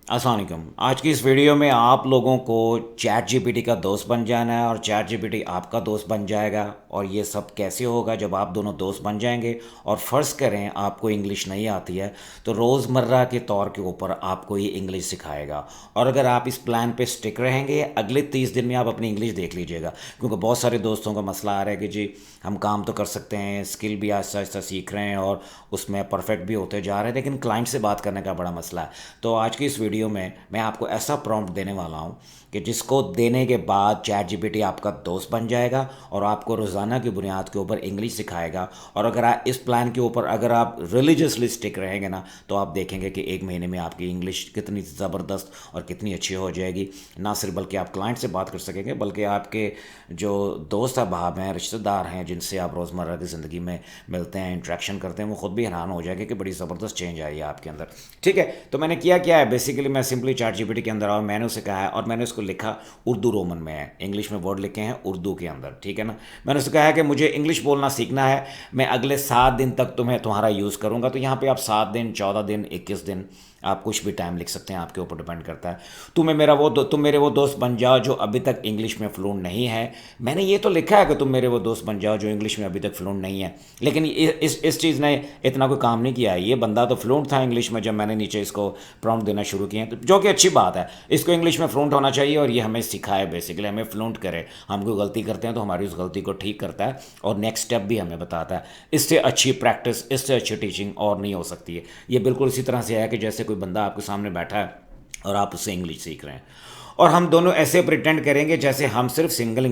अस्सलाम वालेकुम। आज की इस वीडियो में आप लोगों को चैट जीपीटी का दोस्त बन जाना है और चैट जीपीटी आपका दोस्त बन जाएगा। और ये सब कैसे होगा जब आप दोनों दोस्त बन जाएंगे। और फ़र्ज़ करें आपको इंग्लिश नहीं आती है तो रोज़मर्रा के तौर के ऊपर आपको ये इंग्लिश सिखाएगा। और अगर आप इस प्लान पे स्टिक रहेंगे अगले 30 दिन में आप अपनी इंग्लिश देख लीजिएगा। क्योंकि बहुत सारे दोस्तों का मसला आ रहा है कि जी हम काम तो कर सकते हैं, स्किल भी आहिस्ता आहिस्ता सीख रहे हैं और उसमें परफेक्ट भी होते जा रहे हैं, लेकिन क्लाइंट से बात करने का बड़ा मसला है। तो आज की इस वीडियो में मैं आपको ऐसा प्रॉम्प्ट देने वाला हूँ कि जिसको देने के बाद चैट जीपीटी आपका दोस्त बन जाएगा और आपको रोज़ाना की बुनियाद के ऊपर इंग्लिश सिखाएगा। और अगर आप इस प्लान के ऊपर अगर आप रिलीजियसली स्टिक रहेंगे ना तो आप देखेंगे कि 1 महीने में आपकी इंग्लिश कितनी ज़बरदस्त और कितनी अच्छी हो जाएगी। ना सिर्फ बल्कि आप क्लाइंट से बात कर सकेंगे बल्कि आपके जो दोस्त अहबाब हैं, रिश्तेदार हैं, जिनसे आप रोज़मर्रा की ज़िंदगी में मिलते हैं, इंट्रैक्शन करते हैं, वो ख़ुद भी हैरान हो जाएंगे कि बड़ी ज़बरदस्त चेंज आई है आपके अंदर। ठीक है, तो मैंने किया क्या है, बेसिकली मैं सिंपली चैट जीपीटी के अंदर आया, मैंने उसे कहा है और मैंने उसको लिखा उर्दू रोमन में है, इंग्लिश में वर्ड लिखे हैं उर्दू के अंदर। ठीक है ना, मैंने उसको कहा है कि मुझे इंग्लिश बोलना सीखना है, मैं अगले 7 दिन तक तुम्हारा यूज़ करूँगा। तो यहाँ पे आप 7 दिन, 14 दिन, 21 दिन, आप कुछ भी टाइम लिख सकते हैं, आपके ऊपर डिपेंड करता है। तुम मेरे वो दोस्त बन जाओ जो अभी तक इंग्लिश में फ्लुएंट नहीं है। मैंने ये तो लिखा है कि तुम मेरे वो दोस्त बन जाओ जो इंग्लिश में अभी तक फ्लुएंट नहीं है, लेकिन इस चीज़ ने इतना कोई काम नहीं किया है। ये बंदा तो फ्लुएंट था इंग्लिश में जब मैंने नीचे इसको प्रॉम्प्ट देना शुरू किए, तो जो कि अच्छी बात है। इसको इंग्लिश में फ्लुएंट होना चाहिए और ये हमें सिखाए, बेसिकली हमें फ्लुएंट करे। हम कोई गलती करते हैं तो हमारी उस गलती को ठीक करता है और नेक्स्ट स्टेप भी हमें बताता है। इससे अच्छी प्रैक्टिस, इससे अच्छी टीचिंग और नहीं हो सकती है। ये बिल्कुल इसी तरह से है कि जैसे कोई बंदा आपके सामने बैठा है और आप उससे इंग्लिश सीख रहे हैं और हम दोनों ऐसे प्रिटेंड करेंगे जैसे हम सिर्फ सिंपल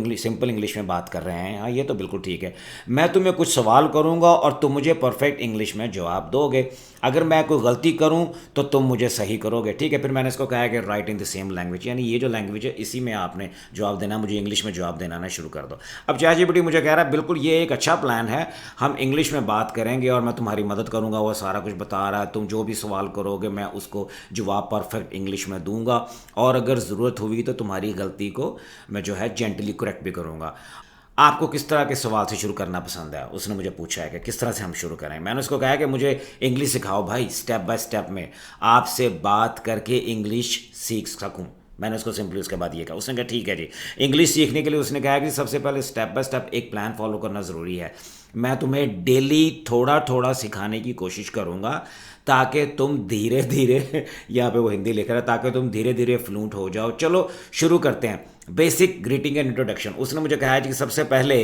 इंग्लिश में बात कर रहे हैं। हाँ, ये तो बिल्कुल ठीक है। मैं तुम्हें कुछ सवाल करूंगा और तुम मुझे परफेक्ट इंग्लिश में जवाब दोगे। अगर मैं कोई गलती करूं तो तुम मुझे सही करोगे। ठीक है, फिर मैंने इसको कहा है कि right in the same language, यानी ये जो लैंग्वेज है इसी में आपने जवाब देना, मुझे इंग्लिश में जवाब देना ना शुरू कर दो। अब चैट जीपीटी मुझे कह रहा है बिल्कुल ये एक अच्छा प्लान है, हम इंग्लिश में बात करेंगे और मैं तुम्हारी मदद करूंगा। वो सारा कुछ बता रहा है, तुम जो भी सवाल करोगे मैं उसको जवाब परफेक्ट इंग्लिश में दूंगा और अगर ज़रूरत हुई तो तुम्हारी गलती को मैं जो है जेंटली करेक्ट भी करूंगा। आपको किस तरह के सवाल से शुरू करना पसंद है, उसने मुझे पूछा है कि किस तरह से हम शुरू करें। मैंने उसको कहा कि मुझे इंग्लिश सिखाओ भाई, स्टेप बाय स्टेप में आपसे बात करके इंग्लिश सीख सकूं। मैंने उसको सिंपली उसके बाद ये कहा, उसने कहा ठीक है जी। इंग्लिश सीखने के लिए उसने कहा कि सबसे पहले स्टेप बाय स्टेप एक प्लान फॉलो करना ज़रूरी है। मैं तुम्हें डेली थोड़ा थोड़ा सिखाने की कोशिश करूँगा ताकि तुम धीरे धीरे यहाँ पे वो हिंदी लिख रहा है, ताकि तुम धीरे धीरे फ्लूंट हो जाओ। चलो शुरू करते हैं। बेसिक ग्रीटिंग एंड इंट्रोडक्शन, उसने मुझे कहा है कि सबसे पहले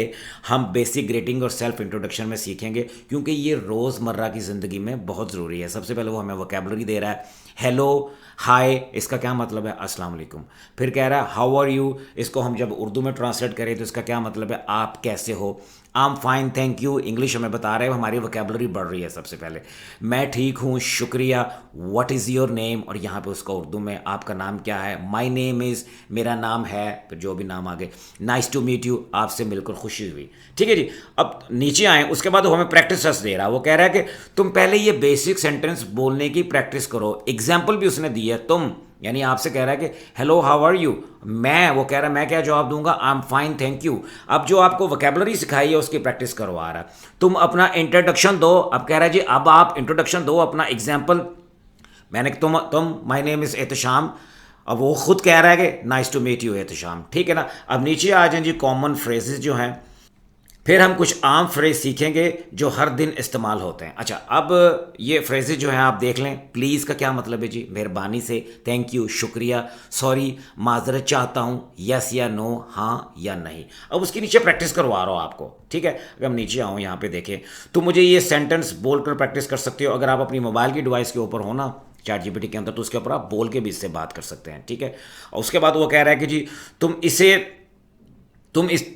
हम बेसिक ग्रीटिंग और सेल्फ इंट्रोडक्शन में सीखेंगे क्योंकि ये रोज़मर्रा की ज़िंदगी में बहुत ज़रूरी है। सबसे पहले वो हमें वोकैबुलरी दे रहा है। हेलो, हाय, इसका क्या मतलब है? अस्सलाम वालेकुम। फिर कह रहा है हाउ आर यू, इसको हम जब उर्दू में ट्रांसलेट करें तो इसका क्या मतलब है? आप कैसे हो? आई am fine thank you, English हमें बता रहे हैं, हमारी वोकैबुलरी बढ़ रही है। सबसे पहले मैं ठीक हूँ, शुक्रिया। व्हाट इज़ योर नेम, और यहाँ पे उसका उर्दू में आपका नाम क्या है? माई नेम इज़, मेरा नाम है, फिर जो भी नाम आगे। नाइस टू मीट यू, आपसे मिलकर खुशी हुई। ठीक है जी। अब नीचे आए, उसके बाद वो हमें प्रैक्टिस टेस्ट दे रहा है। वो कह रहा है कि तुम पहले ये बेसिक सेंटेंस बोलने की प्रैक्टिस करो। एग्जाम्पल भी उसने दी है, तुम, यानी आपसे कह रहा है कि हेलो हाउ आर यू। मैं, वो कह रहा है मैं क्या जवाब दूंगा? आई एम फाइन थैंक यू। अब जो आपको वोकैबुलरी सिखाई है उसकी प्रैक्टिस करवा रहा है। तुम अपना इंट्रोडक्शन दो। अब कह रहा है जी अब आप इंट्रोडक्शन दो, अपना एग्जाम्पल। मैंने तुम माय नेम इज़ एहतशाम। अब वो खुद कह रहा है कि nice to meet you Ehtesham. ठीक है ना। अब नीचे आ जाए जी कॉमन फ्रेजेस जो हैं, फिर हम कुछ आम फ्रेज सीखेंगे जो हर दिन इस्तेमाल होते हैं। अच्छा, अब ये फ्रेजेज जो हैं आप देख लें। प्लीज़ का क्या मतलब है जी? मेहरबानी से। थैंक यू, शुक्रिया। सॉरी, माजरत चाहता हूँ। यस या नो, हाँ या नहीं। अब उसके नीचे प्रैक्टिस करवा रहा हूँ आपको। ठीक है, अगर हम नीचे आऊँ यहाँ पे देखें तो मुझे ये सेंटेंस बोल कर प्रैक्टिस कर सकते हो। अगर आप अपनी मोबाइल की डिवाइस के ऊपर हो ना चैट जीपीटी के अंदर, तो उसके ऊपर आप बोल के भी इससे बात कर सकते हैं। ठीक है, और उसके बाद वो कह रहा है कि जी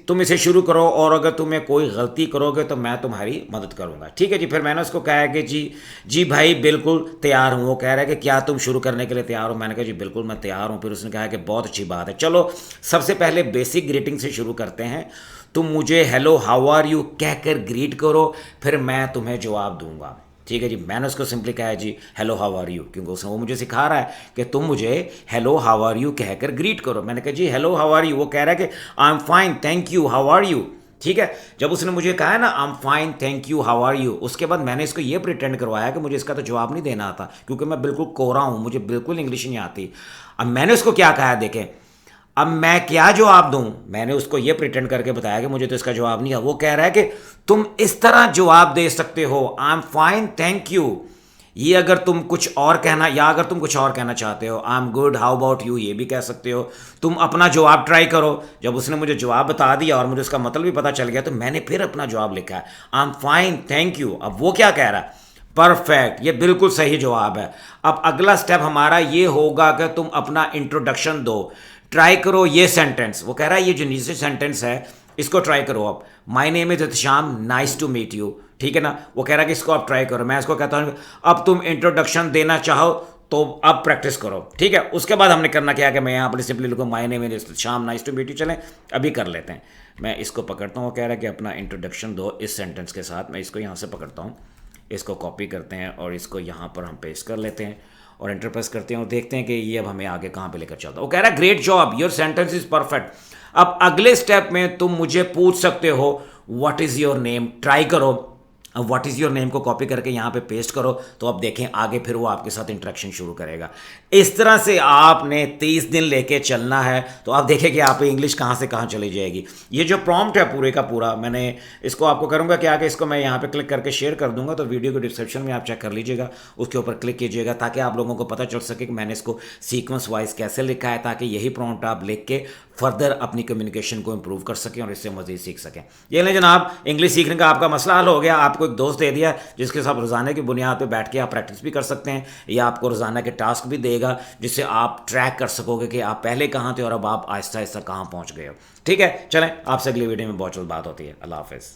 तुम इसे शुरू करो और अगर तुम्हें कोई गलती करोगे तो मैं तुम्हारी मदद करूंगा। ठीक है जी। फिर मैंने उसको कहा है कि जी भाई बिल्कुल तैयार हूँ। वो कह रहा है कि क्या तुम शुरू करने के लिए तैयार हो? मैंने कहा जी बिल्कुल मैं तैयार हूँ। फिर उसने कहा कि बहुत अच्छी बात है, चलो सबसे पहले बेसिक ग्रीटिंग से शुरू करते हैं। तुम मुझे हेलो हाउ आर यू कहकर ग्रीट करो, फिर मैं तुम्हें जवाब दूंगा। ठीक है जी। मैंने उसको सिंपली कहा है जी हेलो हाउ आर यू, क्योंकि उसने वो मुझे सिखा रहा है कि तुम मुझे हेलो हाउ आर यू कहकर ग्रीट करो। मैंने कहा जी हेलो हाउ आर यू। वो कह रहा है कि I am fine thank you, how are you. ठीक है। जब उसने मुझे कहा है ना I am fine thank you how are you, उसके बाद मैंने इसको ये प्रिटेंड करवाया कि मुझे इसका तो जवाब नहीं देना आता क्योंकि मैं बिल्कुल कोरा हूँ, मुझे बिल्कुल इंग्लिश नहीं आती। अब मैंने उसको क्या कहा देखें, अब मैं क्या जवाब दूं, मैंने उसको ये प्रिटेंड करके बताया कि मुझे तो इसका जवाब नहीं है। वो कह रहा है कि तुम इस तरह जवाब दे सकते हो आई एम फाइन थैंक यू, ये अगर तुम कुछ और कहना, या अगर तुम कुछ और कहना चाहते हो I am good how about you, ये भी कह सकते हो। तुम अपना जवाब ट्राई करो। जब उसने मुझे जवाब बता दिया और मुझे उसका मतलब भी पता चल गया तो मैंने फिर अपना जवाब लिखा है आई एम फाइन थैंक यू। अब वो क्या कह रहा है, परफेक्ट, ये बिल्कुल सही जवाब है। अब अगला स्टेप हमारा ये होगा कि तुम अपना इंट्रोडक्शन दो, ट्राई करो ये सेंटेंस। वो कह रहा है ये जो नीचे सेंटेंस है इसको ट्राई करो। अब my name is Ehtesham nice to meet you, ठीक है ना। वो कह रहा है कि इसको आप ट्राई करो। मैं इसको कहता हूँ अब तुम इंट्रोडक्शन देना चाहो तो अब प्रैक्टिस करो, ठीक है। उसके बाद हमने करना क्या है कि मैं यहाँ पर सिंपली लिखूँ my name is Ehtesham nice to meet you. चलें अभी कर लेते हैं। मैं इसको पकड़ता हूँ, वो कह रहा है कि अपना इंट्रोडक्शन दो इस सेंटेंस के साथ। मैं इसको यहाँ से पकड़ता हूँ, इसको कॉपी करते हैं और इसको यहाँ पर हम पेस्ट कर लेते हैं और एंटर प्रेस करते हैं और देखते हैं कि ये अब हमें आगे कहाँ पे लेकर चलता है। वो कह रहा है great job your sentence is perfect. अब अगले स्टेप में तुम मुझे पूछ सकते हो what is your name, try करो। अब व्हाट इज़ योर नेम को कॉपी करके यहाँ पे पेस्ट करो तो अब देखें आगे फिर वो आपके साथ इंटरेक्शन शुरू करेगा। इस तरह से आपने 30 दिन लेके चलना है तो आप देखें कि आप इंग्लिश कहाँ से कहाँ चली जाएगी। ये जो प्रॉम्प्ट है पूरे का पूरा, मैंने इसको आपको करूँगा कि आगे इसको मैं यहाँ पे क्लिक करके शेयर कर दूंगा तो वीडियो के डिस्क्रिप्शन में आप चेक कर लीजिएगा, उसके ऊपर क्लिक कीजिएगा ताकि आप लोगों को पता चल सके कि मैंने इसको सीक्वेंस वाइज कैसे लिखा है, ताकि यही प्रॉम्प्ट आप लिख के फर्दर अपनी कम्युनिकेशन को इंप्रूव कर सकें और इससे मज़ीद सीख सकें। ये लें जनाब, इंग्लिश सीखने का आपका मसला हल हो गया। आपको एक दोस्त दे दिया जिसके साथ रोज़ाना की बुनियाद पे बैठ के आप प्रैक्टिस भी कर सकते हैं, या आपको रोज़ाना के टास्क भी देगा जिससे आप ट्रैक कर सकोगे कि आप पहले कहाँ थे और अब आप आहिस्ता आहिस्ता कहाँ पहुँच गए हो। ठीक है, चलें आपसे अगली वीडियो में बहुत जल्द बात होती है। अल्लाह हाफ़िज़।